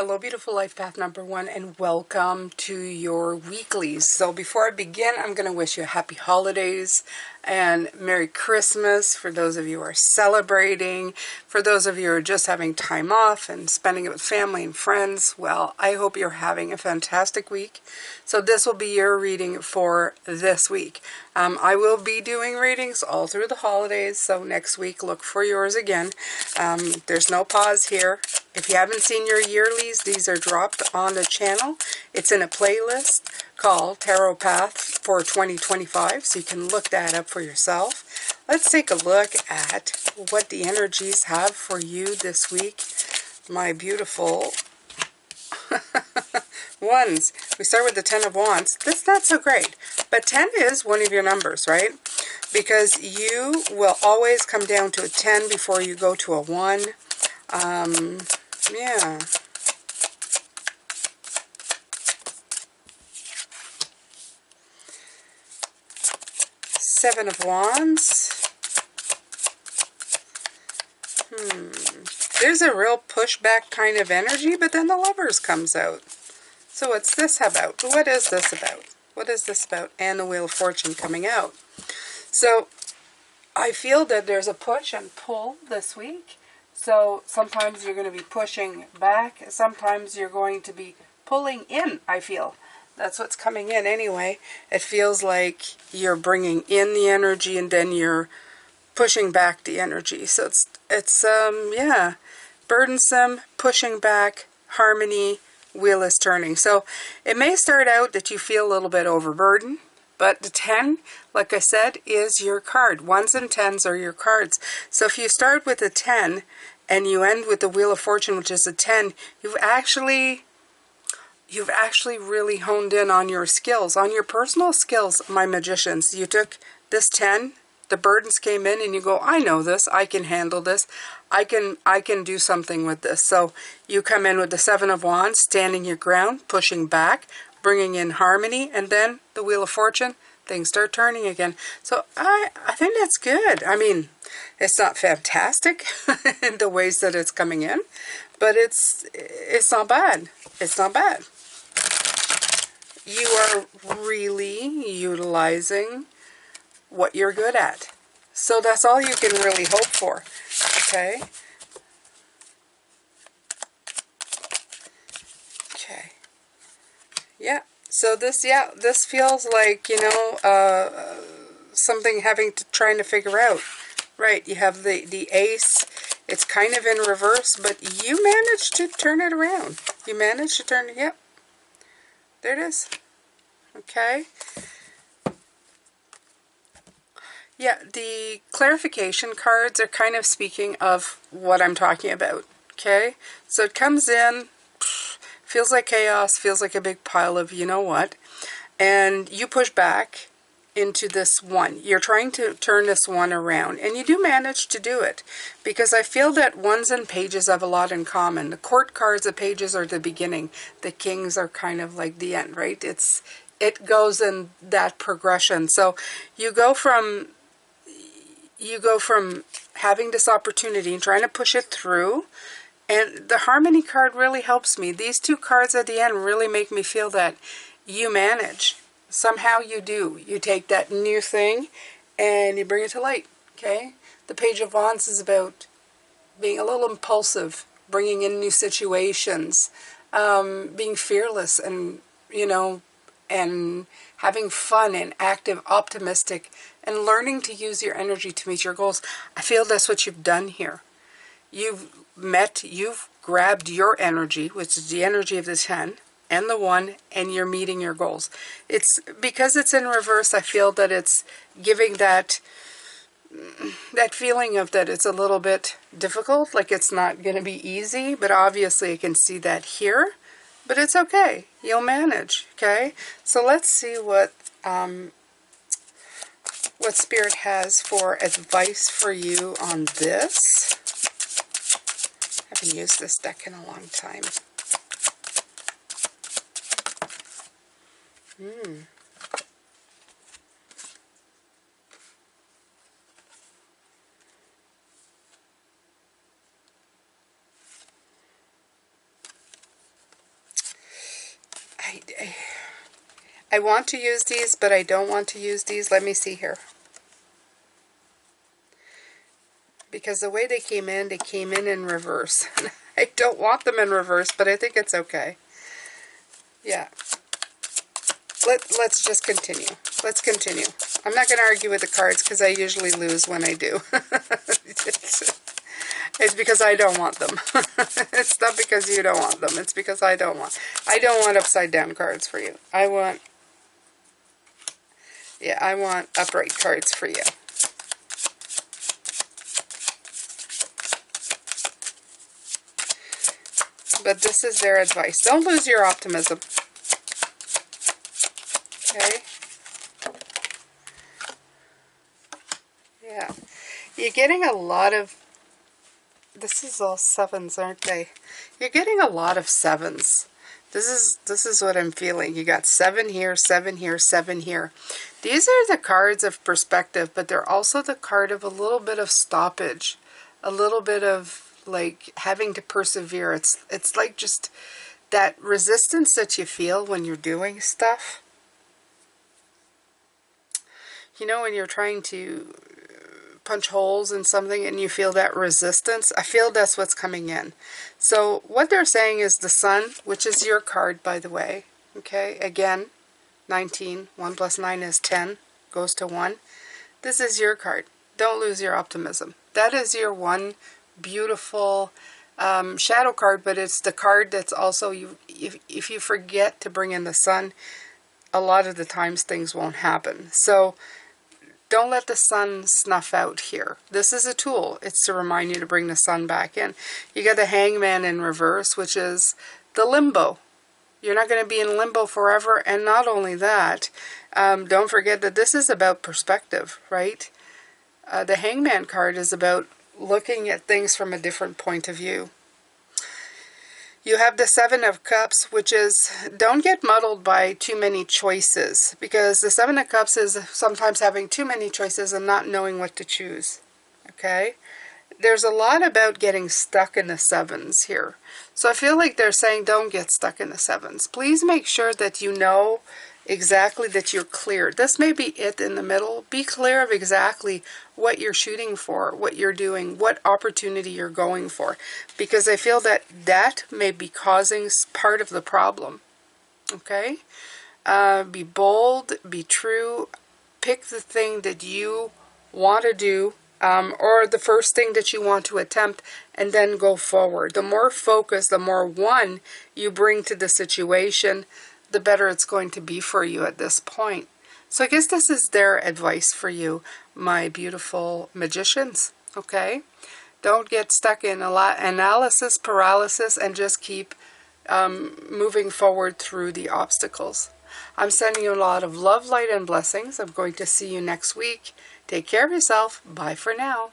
Hello, beautiful life path number one, and welcome to your weeklies. So before I begin, I'm going to wish you a happy holidays and Merry Christmas for those of you who are celebrating. For those of you who are just having time off and spending it with family and friends, well, I hope you're having a fantastic week. So this will be your reading for this week. I will be doing readings all through the holidays, so next week look for yours again. There's no pause here. If you haven't seen your yearlies, these are dropped on the channel. It's in a playlist called Tarot Path for 2025, so you can look that up for yourself. Let's take a look at what the energies have for you this week, my beautiful ones. We start with the 10 of Wands. That's not so great, but 10 is one of your numbers, right? Because you will always come down to a 10 before you go to a 1. Yeah. Seven of Wands. There's a real pushback kind of energy, but then the Lovers comes out. So what's this about? What is this about? What is this about? And the Wheel of Fortune coming out. So I feel that there's a push and pull this week. So sometimes you're going to be pushing back. Sometimes you're going to be pulling in, I feel. That's what's coming in anyway. It feels like you're bringing in the energy and then you're pushing back the energy. So it's yeah, burdensome, pushing back, harmony, wheel is turning. So it may start out that you feel a little bit overburdened. But the 10, like I said, is your card. 1s and 10s are your cards. So if you start with a 10 and you end with the Wheel of Fortune, which is a 10, you've actually really honed in on your skills, on your personal skills, my magicians. You took this 10, the burdens came in, and you go, I know this, I can handle this, I can do something with this. So you come in with the 7 of Wands, standing your ground, pushing back, bringing in harmony, and then the Wheel of Fortune, things start turning again. So I think that's good. I mean, it's not fantastic in the ways that it's coming in, but it's not bad. It's not bad. You are really utilizing what you're good at. So that's all you can really hope for. Okay? Okay. Yeah, so this feels like, you know, something trying to figure out. Right, you have the ace. It's kind of in reverse, but you managed to turn it around. You managed to turn it, yep. There it is. Okay. Yeah, the clarification cards are kind of speaking of what I'm talking about. Okay, so it comes in, feels like chaos, feels like a big pile of you know what, and you push back into this 1. You're trying to turn this 1 around, and you do manage to do it, because I feel that 1s and pages have a lot in common. The court cards, the pages are the beginning, the kings are kind of like the end, right? It goes in that progression. So you go from having this opportunity and trying to push it through. And the harmony card really helps me. These 2 cards at the end really make me feel that you manage. Somehow you do. You take that new thing and you bring it to light. Okay? The Page of Wands is about being a little impulsive, bringing in new situations, being fearless and, you know, and having fun and active, optimistic, and learning to use your energy to meet your goals. I feel that's what you've done here. You've grabbed your energy, which is the energy of the 10 and the 1, and you're meeting your goals. It's because it's in reverse, I feel that it's giving that feeling of that it's a little bit difficult, like it's not going to be easy, but obviously I can see that here, but it's okay. You'll manage, okay? So let's see what Spirit has for advice for you on this. I haven't used this deck in a long time. I want to use these, but I don't want to use these. Let me see here. Because the way they came in reverse. I don't want them in reverse, but I think it's okay. Yeah. Let's just continue. Let's continue. I'm not going to argue with the cards because I usually lose when I do. It's because I don't want them. It's not because you don't want them. It's because I don't want. I don't want upside down cards for you. I want upright cards for you. But this is their advice. Don't lose your optimism. Okay? Yeah. You're getting a lot of... This is all sevens, aren't they? You're getting a lot of sevens. This is what I'm feeling. You got 7 here, 7 here, 7 here. These are the cards of perspective, but they're also the card of a little bit of stoppage. A little bit of like having to persevere. It's like just that resistance that you feel when you're doing stuff. You know, when you're trying to punch holes in something and you feel that resistance, I feel that's what's coming in. So what they're saying is the sun, which is your card, by the way. Okay, again, 19. 1 plus 9 is 10. Goes to 1. This is your card. Don't lose your optimism. That is your one beautiful shadow card, but it's the card that's also, if you forget to bring in the sun, a lot of the times things won't happen. So don't let the sun snuff out here. This is a tool. It's to remind you to bring the sun back in. You got the Hangman in reverse, which is the limbo. You're not going to be in limbo forever. And not only that, don't forget that this is about perspective, right? The Hangman card is about looking at things from a different point of view. You have the 7 of Cups, which is, don't get muddled by too many choices, because the 7 of Cups is sometimes having too many choices and not knowing what to choose. Okay? There's a lot about getting stuck in the 7s here. So I feel like they're saying don't get stuck in the 7s. Please make sure that you know exactly that you're clear. This may be it in the middle. Be clear of exactly what you're shooting for, what you're doing, what opportunity you're going for. Because I feel that that may be causing part of the problem. Okay? Be bold, be true, pick the thing that you want to do, or the first thing that you want to attempt, and then go forward. The more focus, the more one you bring to the situation, the better it's going to be for you at this point. So I guess this is their advice for you, my beautiful magicians, okay? Don't get stuck in a lot analysis paralysis and just keep moving forward through the obstacles. I'm sending you a lot of love, light, and blessings. I'm going to see you next week. Take care of yourself. Bye for now.